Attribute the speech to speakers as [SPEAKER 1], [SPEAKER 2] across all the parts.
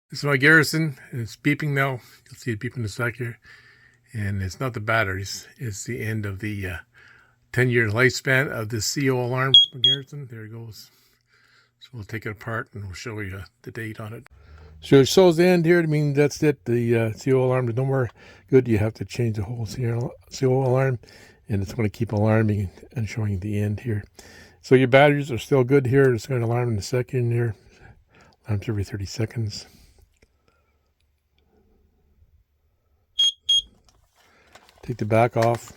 [SPEAKER 1] This is my Garrison. It's beeping now. You'll see it beeping in a sec here. And it's not the batteries. It's the end of the 10-year lifespan of the CO alarm from Garrison. There it goes. So we'll take it apart and we'll show you the date on it. So it shows the end here. I mean, that's it. The CO alarm is no more good. You have to change the whole CO alarm. And it's going to keep alarming and showing the end here. So your batteries are still good here. It's going to alarm in a second here. Alarms every 30 seconds. Take the back off,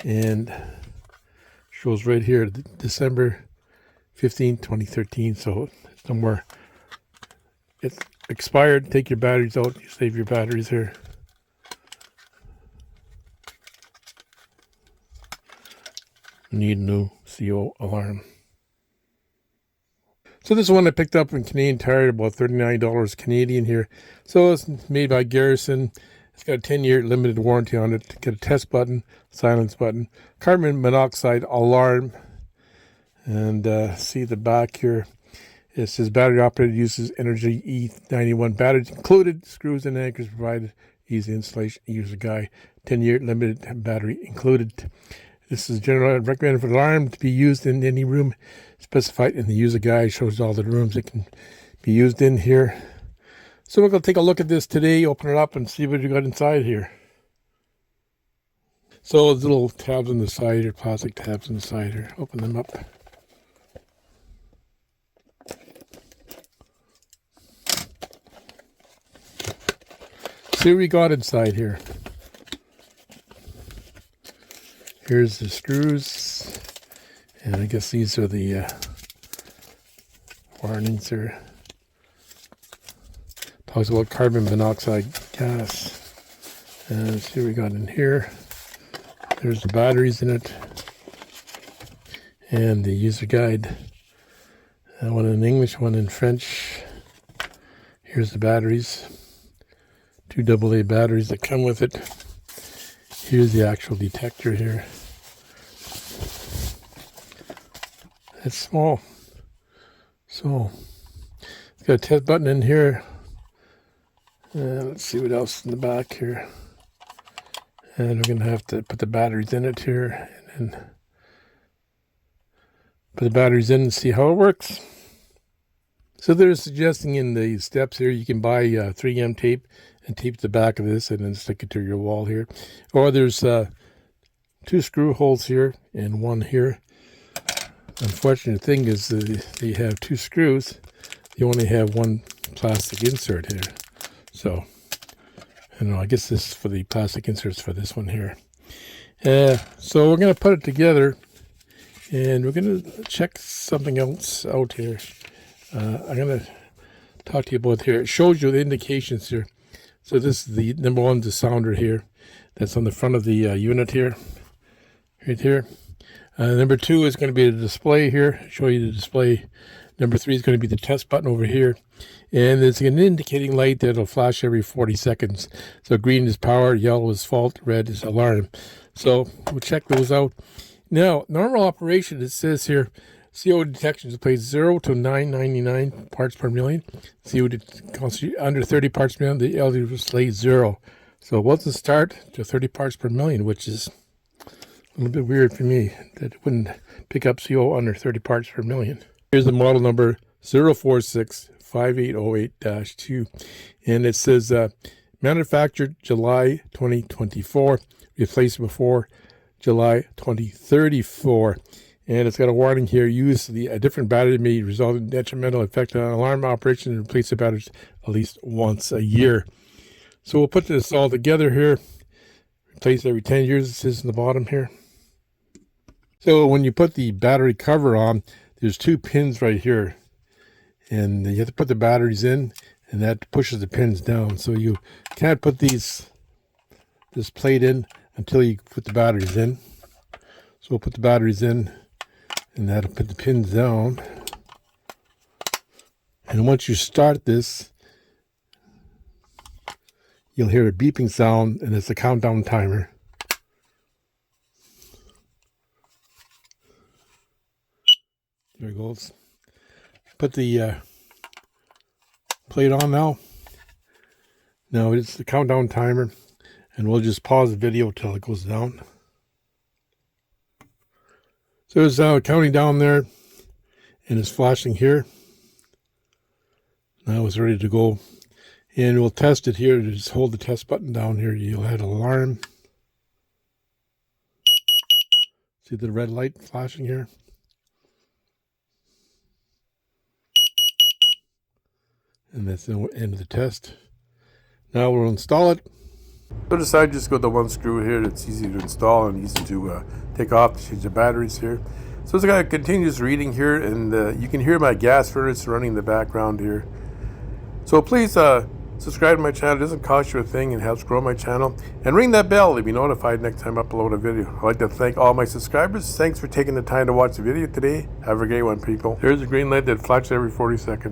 [SPEAKER 1] and shows right here December 15, 2013. So it's no more. It's expired. Take your batteries out. You save your batteries here. Need a new CO alarm. So this is one I picked up in Canadian Tire, about $39 Canadian here. So it's made by Garrison. It's got a 10-year limited warranty on it. Got a test button, silence button, carbon monoxide alarm, and see the back here. It says battery operated, uses Energy E91 batteries included, screws and anchors provided, easy installation, user guide, 10-year limited battery included. This is generally recommended for the alarm to be used in any room specified in the user guide. Shows all the rooms it can be used in here. So we're going to take a look at this today, open it up and see what you got inside here. So there's little tabs on the side here, plastic tabs on the side here. Open them up. See what we got inside here. Here's the screws, and I guess these are the warnings here. Talks about carbon monoxide gas. And let's see what we got in here. There's the batteries in it, and the user guide. One in English, one in French. Here's the batteries. 2 AA batteries that come with it. Here's the actual detector here. It's small. So it's got a test button in here. Let's see what else in the back here. And we're going to have to put the batteries in it here. And then put the batteries in and see how it works. So they're suggesting in the steps here, you can buy 3M tape and tape the back of this and then stick it to your wall here. Or there's 2 screw holes here and 1 here. Unfortunate thing is they have 2 screws. You only have 1 plastic insert here. So, I don't know, I guess this is for the plastic inserts for this one here. So we're going to put it together, and we're going to check something else out here. I'm going to talk to you about here. It shows you the indications here. So this is the number 1, the sounder here. That's on the front of the unit here, right here. Number 2 is going to be the display here. Show you the display. Number 3 is going to be the test button over here. And there's an indicating light that will flash every 40 seconds. So green is power, yellow is fault, red is alarm. So we'll check those out. Now, normal operation, it says here, CO detection displays 0 to 999 parts per million. CO under 30 parts per million, the LED displays 0. So what's the start to 30 parts per million, which is a little bit weird for me that it wouldn't pick up CO under 30 parts per million. Here's the model number 0465808-2, and it says manufactured July 2024, replaced before July 2034. And it's got a warning here: use a different battery may result in detrimental effect on alarm operation, and replace the batteries at least once a year. So we'll put this all together here. Replace every 10 years, it says in the bottom here. So when you put the battery cover on, there's 2 pins right here, and you have to put the batteries in, and that pushes the pins down. So you can't put this plate in until you put the batteries in. So we'll put the batteries in, and that'll put the pins down. And once you start this, you'll hear a beeping sound, and it's a countdown timer. There it goes. Put the plate on now. Now it's the countdown timer, and we'll just pause the video till it goes down. So it's counting down there, and it's flashing here. Now it's ready to go. And we'll test it here. Just hold the test button down here. You'll have an alarm. See the red light flashing here? And that's the end of the test. Now we'll install it. So decide just go with the one screw here. It's easy to install and easy to take off to change the batteries here. So it's got a continuous reading here, and you can hear my gas furnace running in the background here. So please subscribe to my channel. It doesn't cost you a thing and helps grow my channel. And ring that bell to be notified next time I upload a video. I'd like to thank all my subscribers. Thanks for taking the time to watch the video today. Have a great one, people. There's a green light that flashes every 40 seconds.